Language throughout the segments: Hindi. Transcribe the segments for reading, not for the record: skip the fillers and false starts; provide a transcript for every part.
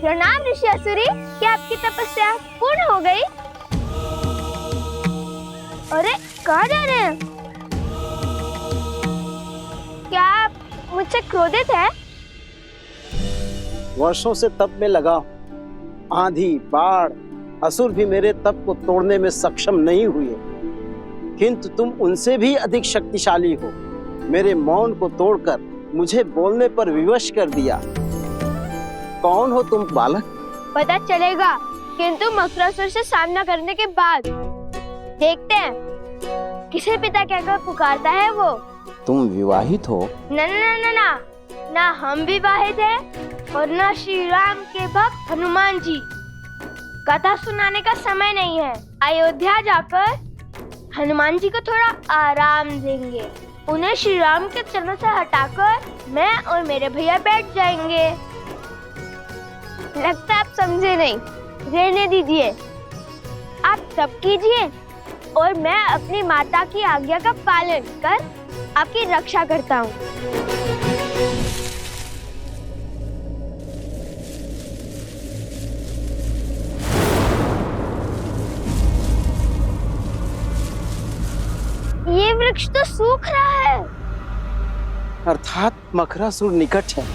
प्रणाम ऋषि असुरी, क्या आपकी तपस्या पूर्ण हो गई? अरे कहाँ जा रहे हैं? क्या आप मुझसे क्रोधित हैं? वर्षों से तप में लगा हूं। आंधी, बाढ़, असुर भी मेरे तप को तोड़ने में सक्षम नहीं हुए, किंतु तुम उनसे भी अधिक शक्तिशाली हो। मेरे मौन को तोड़कर मुझे बोलने पर विवश कर दिया। कौन हो तुम बालक? पता चलेगा, किंतु मकरासुर से सामना करने के बाद देखते हैं किसे पिता कहकर पुकारता है वो। तुम विवाहित हो? ना ना ना ना ना, हम विवाहित हैं और ना श्री राम के भक्त हनुमान जी। कथा सुनाने का समय नहीं है। अयोध्या जाकर हनुमान जी को थोड़ा आराम देंगे। उन्हें श्री राम के चरणों से हटाकर मैं और मेरे भैया बैठ जाएंगे। लगता है आप समझे नहीं, रहने दीजिए। आप तप कीजिए और मैं अपनी माता की आज्ञा का पालन कर आपकी रक्षा करता हूँ। ये वृक्ष तो सूख रहा है। अर्थात मकरासुर निकट है।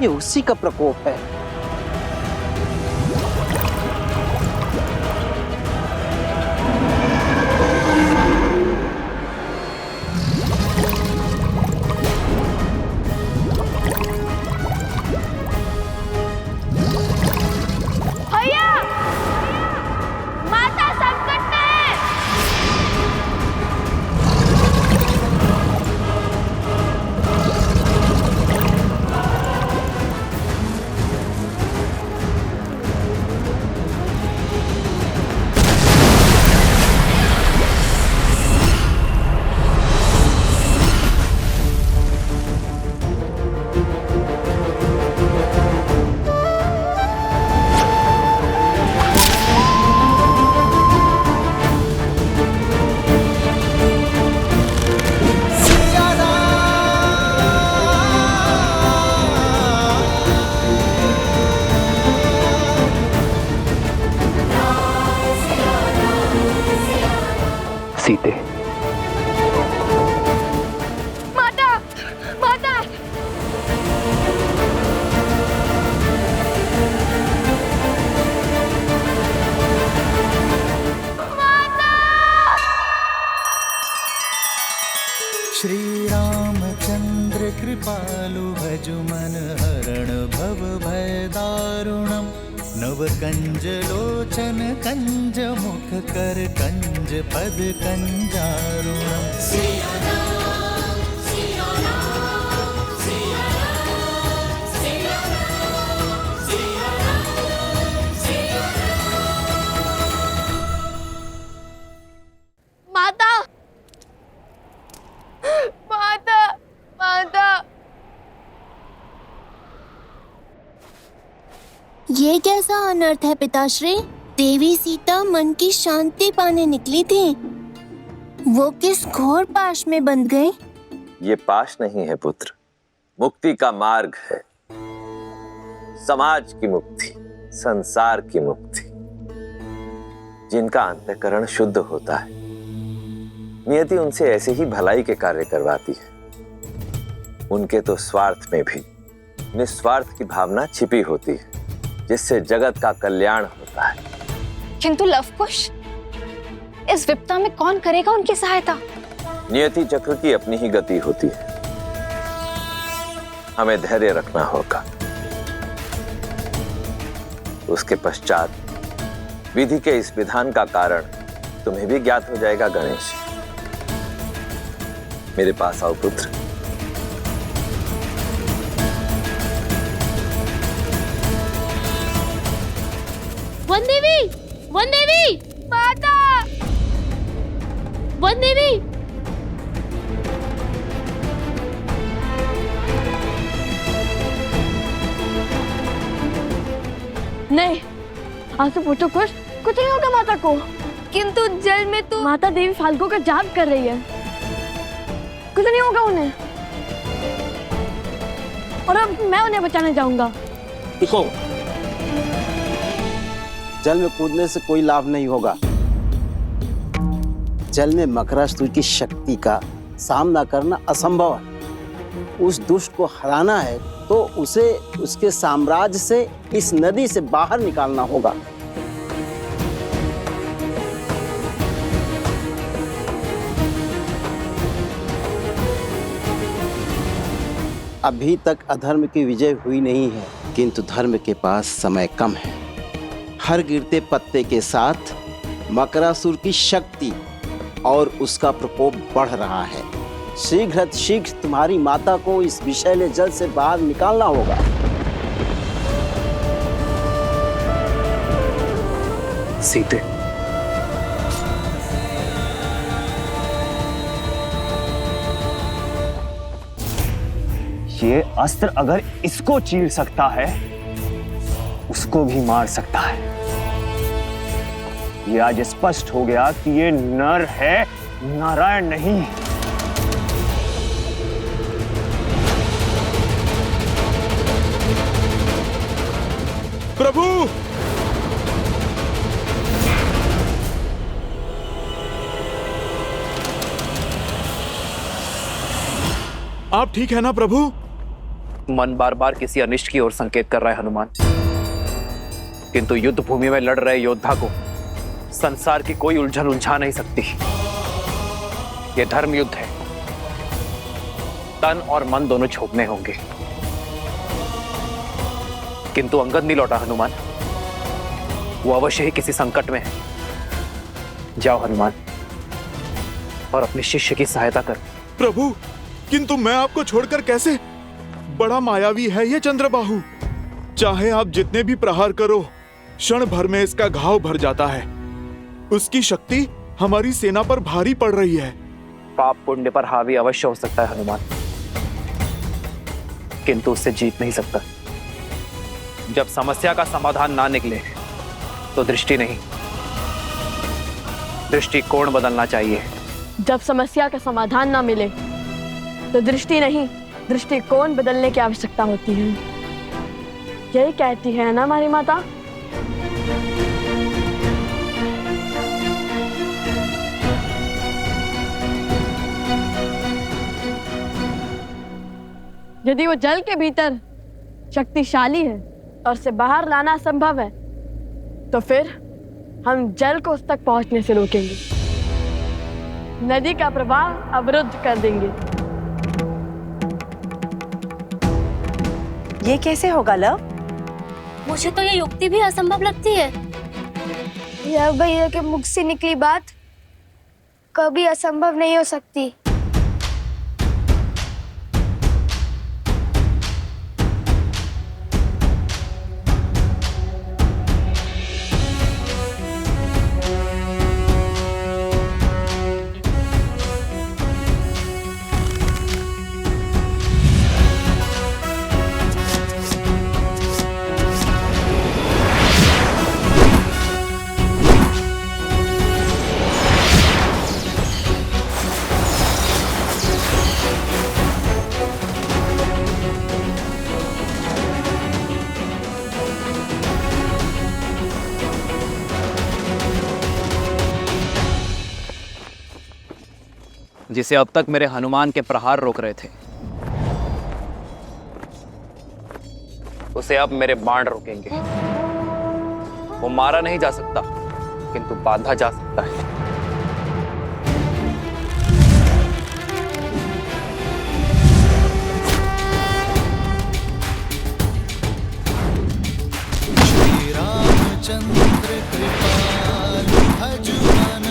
ये उसी का प्रकोप है। भैया, माता संकट में है। सीते, माता, माता। श्री रामचंद्र कृपालु भजु मन हरण भव भय दारुणम। नव कंज लोचन कंज मुख कर कंज पद कंजारुणम। माता, माता, माता। ये कैसा अनर्थ है पिताश्री? देवी सीता मन की शांति पाने निकली थी, वो किस घोर पाश में बंध गई? ये पाश नहीं है पुत्र, मुक्ति का मार्ग है। समाज की मुक्ति, संसार की मुक्ति। जिनका अंतःकरण शुद्ध होता है, नियति उनसे ऐसे ही भलाई के कार्य करवाती है। उनके तो स्वार्थ में भी निस्वार्थ की भावना छिपी होती है, जिससे जगत का कल्याण होता है। किंतु लवकुश, इस विपदा में कौन करेगा उनकी सहायता? नियति चक्र की अपनी ही गति होती है। हमें धैर्य रखना होगा। उसके पश्चात विधि के इस विधान का कारण तुम्हें भी ज्ञात हो जाएगा। गणेश, मेरे पास आओ पुत्र। वन देवी, वन देवी, माता, वन देवी। नहीं, आंसू पोछो, कुछ नहीं होगा माता को। किंतु जल में तो माता देवी फाल्गु का जाप कर रही है, कुछ नहीं होगा उन्हें। और अब मैं उन्हें बचाने जाऊंगा। रुको। जल में कूदने से कोई लाभ नहीं होगा। जल में मकरासुर की शक्ति का सामना करना असंभव है। उस दुष्ट को हराना है तो उसे उसके साम्राज्य से, इस नदी से बाहर निकालना होगा। अभी तक अधर्म की विजय हुई नहीं है, किंतु धर्म के पास समय कम है। हर गिरते पत्ते के साथ मकरासुर की शक्ति और उसका प्रकोप बढ़ रहा है। शीघ्र तुम्हारी माता को इस विषैले जल से बाहर निकालना होगा। सीते, ये अस्त्र अगर इसको चीर सकता है, उसको भी मार सकता है। ये आज स्पष्ट हो गया कि ये नर है, नारायण नहीं। प्रभु, आप ठीक है ना प्रभु? मन बार बार किसी अनिष्ट की ओर संकेत कर रहा है हनुमान, किंतु युद्ध भूमि में लड़ रहे योद्धा को संसार की कोई उलझन उलझा नहीं सकती। यह धर्म युद्ध है, तन और मन दोनों झोंकने होंगे। किंतु अंगद नहीं लौटा हनुमान, वो अवश्य ही किसी संकट में है। जाओ हनुमान और अपने शिष्य की सहायता करो। प्रभु, किंतु मैं आपको छोड़कर कैसे? बड़ा मायावी है ये चंद्रबाहु। चाहे आप जितने भी प्रहार करो, क्षण भर में इसका घाव भर जाता है। उसकी शक्ति हमारी सेना पर भारी पड़ रही है। पाप पुण्य पर हावी अवश्य हो सकता है हनुमान, किंतु उससे जीत नहीं सकता। जब समस्या का समाधान ना निकले तो दृष्टि नहीं, दृष्टिकोण बदलना चाहिए। जब समस्या का समाधान ना मिले तो दृष्टि नहीं, दृष्टिकोण बदलने की आवश्यकता होती है। यही कहती है ना हमारी माता। यदि वो जल के भीतर शक्तिशाली है और उसे बाहर लाना असंभव है, तो फिर हम जल को उस तक पहुंचने से रोकेंगे, नदी का प्रवाह अवरुद्ध कर देंगे। ये कैसे होगा लव? मुझे तो ये युक्ति भी असंभव लगती है। यह भैया के मुख से निकली बात कभी असंभव नहीं हो सकती। जिसे अब तक मेरे हनुमान के प्रहार रोक रहे थे, उसे अब मेरे बाण रोकेंगे। वो मारा नहीं जा सकता, किंतु बांधा जा सकता है। श्री रामचंद्र कृपालु भजु मन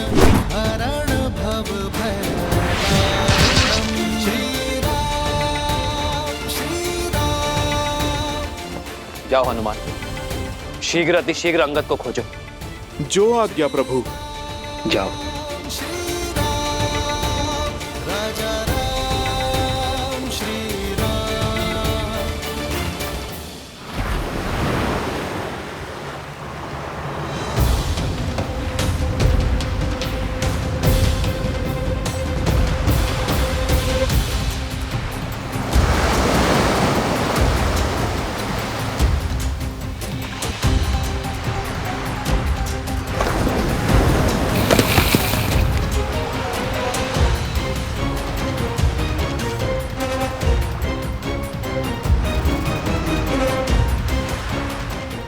हरण भव भय। जाओ हनुमान, शीघ्र अतिशीघ्र अंगद को खोजो। जो आज्ञा प्रभु। जाओ। राजा राम श्री राम।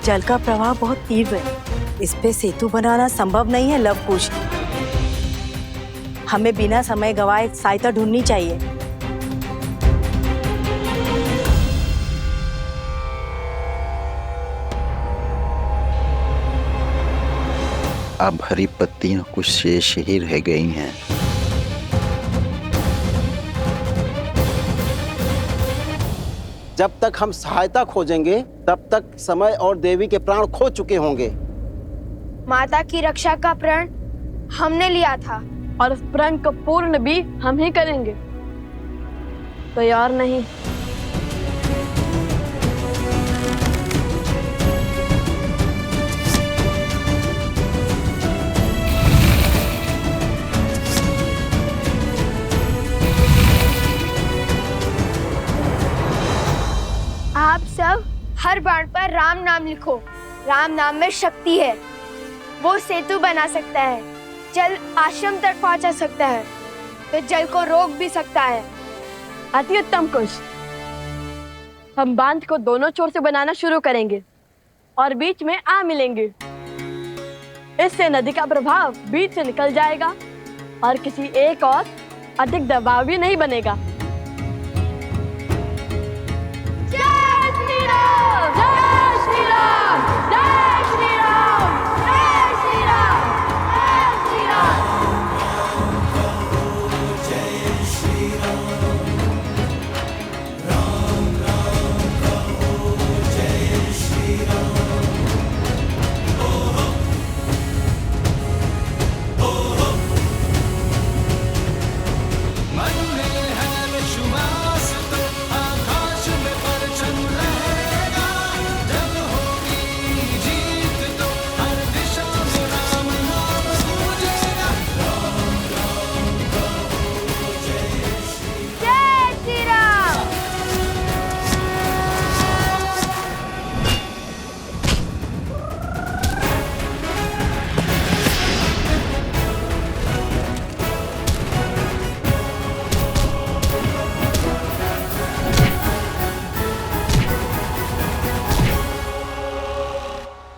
जल का प्रवाह बहुत तीव्र है, इस पे सेतु बनाना संभव नहीं है लवकुश। हमें बिना समय गवाए सहायता ढूंढनी चाहिए। अब हरी पत्तियां कुछ शेष ही रह गई हैं। जब तक हम सहायता खोजेंगे तब तक समय और देवी के प्राण खो चुके होंगे। माता की रक्षा का प्रण हमने लिया था और उस प्रण को पूर्ण भी हम ही करेंगे। तैयार नहीं? आप सब हर बाण पर राम नाम लिखो। राम नाम में शक्ति है, वो सेतु बना सकता है, जल आश्रम तक पहुंचा सकता है, तो जल को रोक भी सकता है। अति उत्तम कुश। हम बांध को दोनों छोर से बनाना शुरू करेंगे और बीच में आ मिलेंगे। इससे नदी का प्रभाव बीच से निकल जाएगा और किसी एक और अधिक दबाव भी नहीं बनेगा।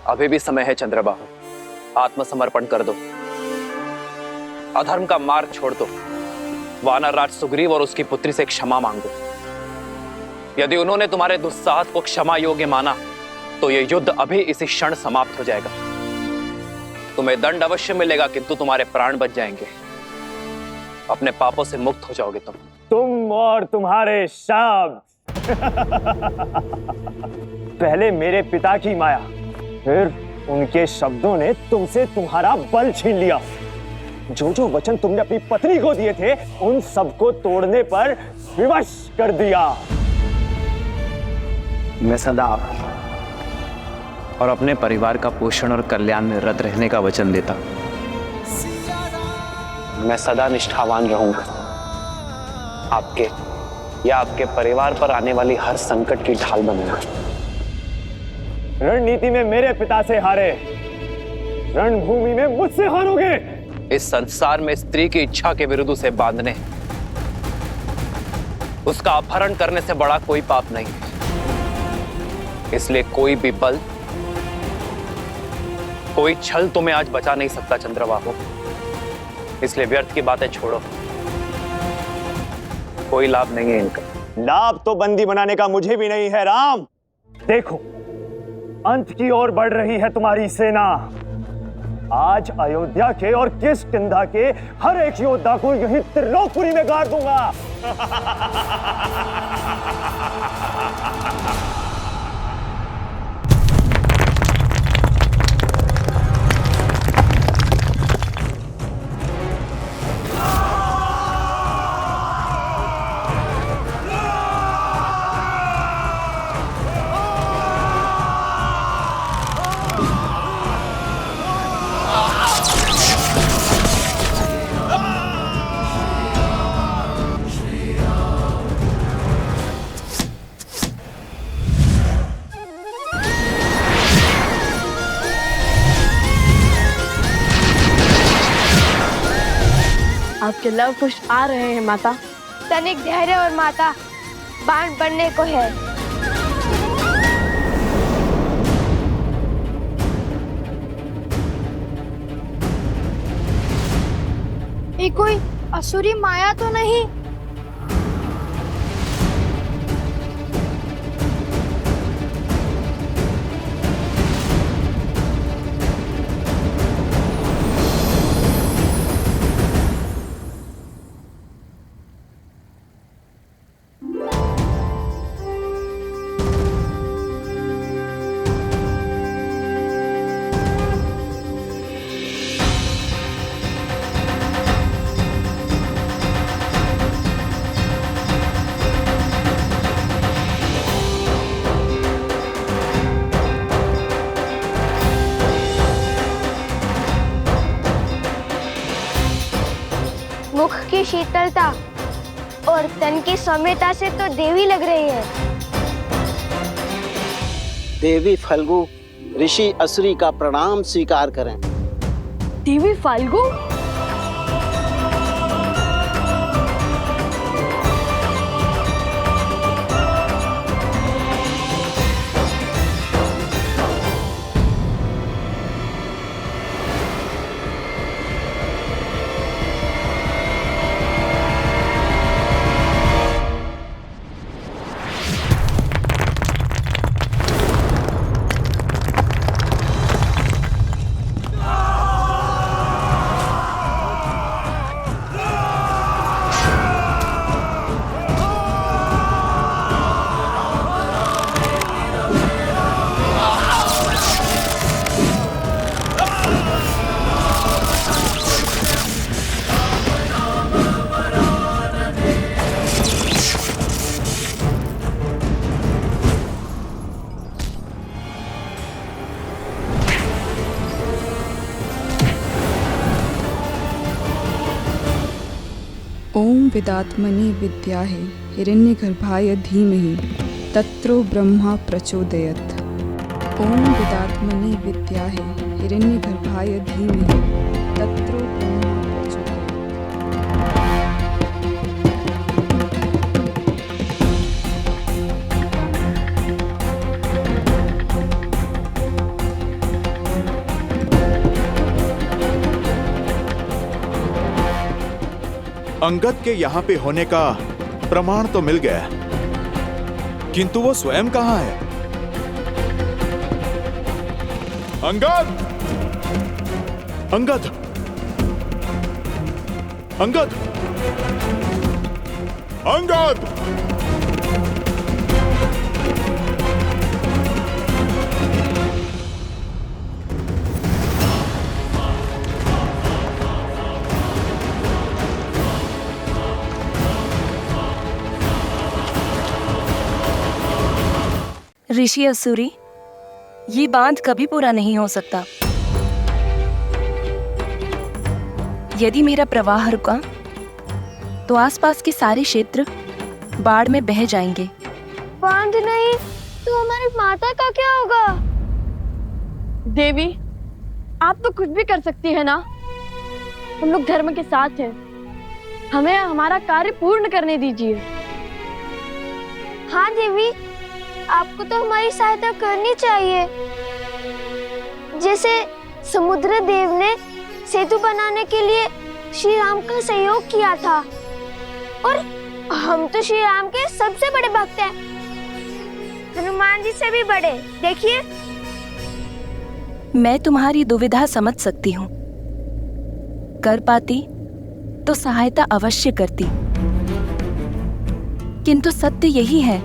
अभी भी समय है चंद्रबाहु, आत्मसमर्पण कर दो, अधर्म का मार्ग छोड़ दो, वानर राज सुग्रीव और उसकी पुत्री से क्षमा मांगो। यदि उन्होंने तुम्हारे दुस्साहस को क्षमा योग्य माना तो यह युद्ध अभी इसी क्षण समाप्त हो जाएगा। तुम्हें दंड अवश्य मिलेगा किंतु तुम्हारे प्राण बच जाएंगे, अपने पापों से मुक्त हो जाओगे तुम और तुम्हारे शब्द। पहले मेरे पिता की माया, फिर उनके शब्दों ने तुमसे तुम्हारा बल छीन लिया। जो जो वचन तुमने अपनी पत्नी को दिए थे उन सबको तोड़ने पर विवश कर दिया। मैं सदा और अपने परिवार का पोषण और कल्याण में रत रहने का वचन देता। मैं सदा निष्ठावान रहूंगा, आपके या आपके परिवार पर आने वाली हर संकट की ढाल बनूंगा। रणनीति में मेरे पिता से हारे, रणभूमि में मुझसे हारोगे। इस संसार में स्त्री की इच्छा के विरुद्ध उसे बांधने, उसका अपहरण करने से बड़ा कोई पाप नहीं है। इसलिए कोई भी बल, कोई छल तुम्हें आज बचा नहीं सकता चंद्रबाहु। इसलिए व्यर्थ की बातें छोड़ो, कोई लाभ नहीं है इनका। लाभ तो बंदी बनाने का मुझे भी नहीं है राम। देखो, अंत की ओर बढ़ रही है तुम्हारी सेना। आज अयोध्या के और किष्किंधा के हर एक योद्धा को यहीं त्रिलोकपुरी में गाड़ दूंगा। आपके लव कुश आ रहे हैं माता। तनिक धैर्य और माता, बाण बनने को है। ये कोई असुरी माया तो नहीं? मुख की शीतलता और तन की सौम्यता से तो देवी लग रही है। देवी फल्गु, ऋषि असुरी का प्रणाम स्वीकार करें। देवी फाल्गु? ओम विदात्मने विद्याहे हिरण्यगर्भाय धीमहि तत्रो ब्रह्मा प्रचोदयत्। ओम विदात्मने विद्याहे हिरण्यगर्भाय धीमहि तत्रो ब्रह्मा प्रचोदयत्। अंगद के यहाँ पे होने का प्रमाण तो मिल गया, किंतु वो स्वयं कहाँ है? अंगद! अंगद! अंगद! अंगद! ऋषि असुरी, ये बांध कभी पूरा नहीं हो सकता। यदि मेरा प्रवाह रुका तो आसपास के सारे क्षेत्र बाढ़ में बह जाएंगे। बांध नहीं तो हमारी माता का क्या होगा? देवी, आप तो कुछ भी कर सकती है ना। हम लोग धर्म के साथ हैं, हमें हमारा कार्य पूर्ण करने दीजिए। हाँ देवी, आपको तो हमारी सहायता करनी चाहिए। जैसे समुद्र देव ने सेतु बनाने के लिए श्री राम का सहयोग किया था, और हम तो श्री राम के सबसे बड़े भक्त हैं, हनुमान जी से भी बड़े। देखिए, मैं तुम्हारी दुविधा समझ सकती हूँ। कर पाती तो सहायता अवश्य करती, किंतु सत्य यही है,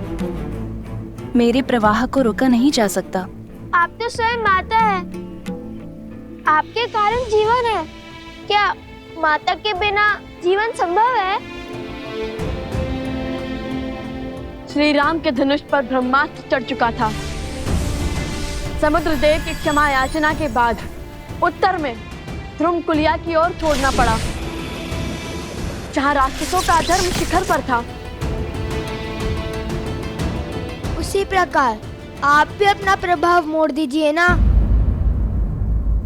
मेरे प्रवाह को रोका नहीं जा सकता। आप तो स्वयं माता है, आपके कारण जीवन है। क्या माता के बिना जीवन संभव है? श्री राम के धनुष पर ब्रह्मास्त्र चढ़ चुका था। समुद्र देव की क्षमा याचना के बाद उत्तर में ध्रुमकुलिया की ओर छोड़ना पड़ा, जहाँ राक्षसों का धर्म शिखर पर था। उसी प्रकार आप भी अपना प्रभाव मोड़ दीजिए ना।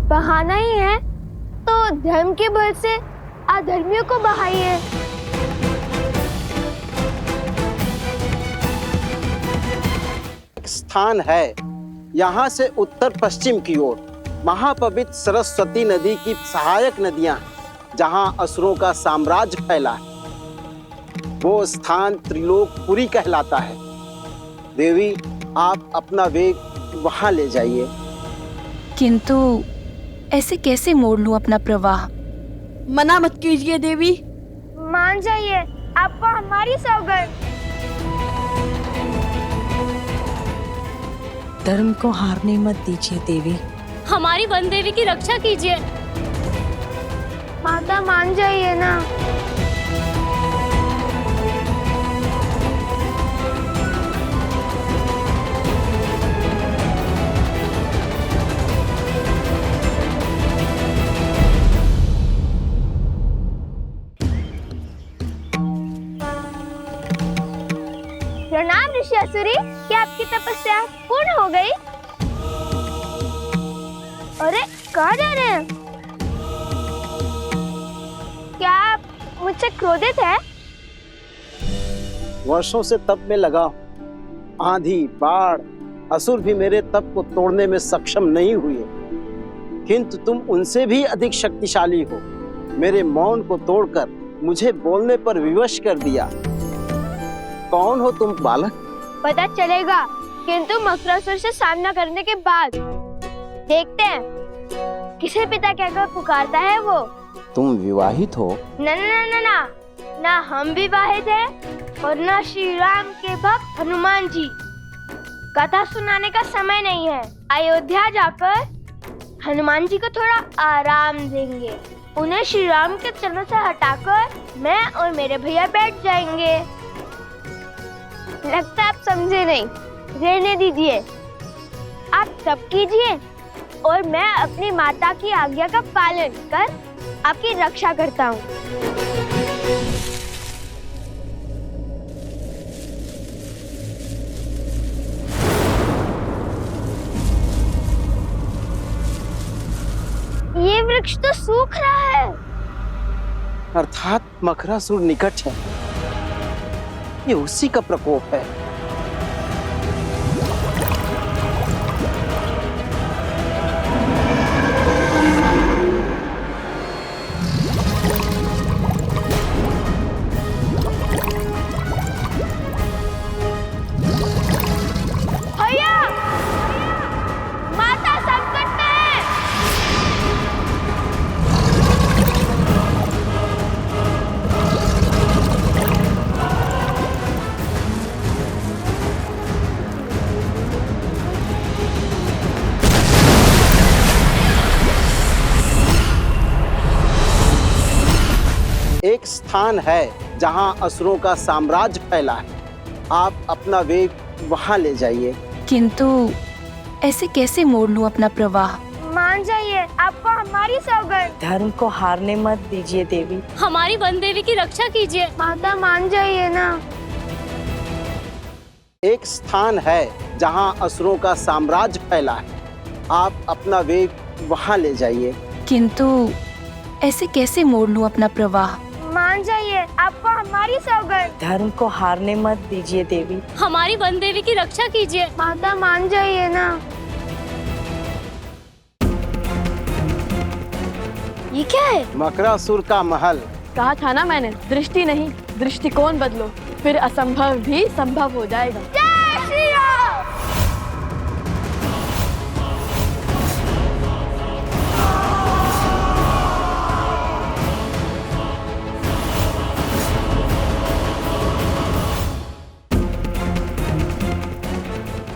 बहाना ही है तो धर्म के बल से अधर्मियों को बहाइए। स्थान है, यहाँ से उत्तर पश्चिम की ओर महापवित्र सरस्वती नदी की सहायक नदियां जहां असुरों का साम्राज्य फैला है। वो स्थान त्रिलोकपुरी कहलाता है। देवी, आप अपना वेग वहां ले जाइए। किंतु ऐसे कैसे मोड़ लूं अपना प्रवाह? मना मत कीजिए देवी। मान जाइए, आपको हमारी सौगंध। धर्म को हारने मत दीजिए देवी। हमारी वन देवी की रक्षा कीजिए। माता मान जाइए ना। प्रणाम ऋषि असुरी, क्या आपकी तपस्या पूर्ण हो गई? अरे कहाँ जा रहे हैं? क्या आप मुझसे क्रोधित हैं? वर्षों से तप में लगा हूं। आंधी, बाढ़, असुर भी मेरे तप को तोड़ने में सक्षम नहीं हुए, किंतु तुम उनसे भी अधिक शक्तिशाली हो। मेरे मौन को तोड़कर मुझे बोलने पर विवश कर दिया। कौन हो तुम बालक? पता चलेगा, किंतु मकरासुर से सामना करने के बाद देखते हैं किसे पिता कहकर पुकारता है वो। तुम विवाहित हो? ना ना ना ना, ना हम विवाहित हैं और ना श्री राम के भक्त हनुमान जी। कथा सुनाने का समय नहीं है। अयोध्या जाकर हनुमान जी को थोड़ा आराम देंगे। उन्हें श्री राम के चरणों से हटाकर मैं और मेरे भैया बैठ जाएंगे। लगता आप समझे नहीं, रहने दीजिए। आप तप कीजिए और मैं अपनी माता की आज्ञा का पालन कर आपकी रक्षा करता हूँ। ये वृक्ष तो सूख रहा है। अर्थात मकरासुर निकट है। ये उसी का प्रकोप है। भैया, माता संकट में है। एक स्थान है जहां असुरों का साम्राज्य फैला है। आप अपना वेग वहां ले जाइए। किंतु ऐसे कैसे मोड़ लूं अपना प्रवाह? मान जाइए, आपको हमारी सौगंध। धर्म को हारने मत दीजिए देवी। हमारी वन देवी की रक्षा कीजिए। माता मान जाइए ना। एक स्थान है जहां असुरों का साम्राज्य फैला है। आप अपना वेग वहां ले जाइए। किंतु ऐसे कैसे मोड़ लूं अपना प्रवाह? मान जाइए, आपको हमारी सौगंध। धर्म को हारने मत दीजिए देवी। हमारी वन देवी की रक्षा कीजिए। माता मान जाइए ना। ये क्या है? मकरासुर का महल। कहा था ना मैंने, दृष्टि नहीं दृष्टिकोण बदलो, फिर असंभव भी संभव हो जाएगा। जय श्री राम।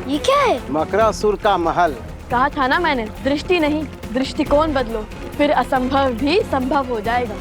ये क्या है? मकरासुर का महल। कहा था ना मैंने, दृष्टि नहीं दृष्टिकोण बदलो, फिर असंभव भी संभव हो जाएगा।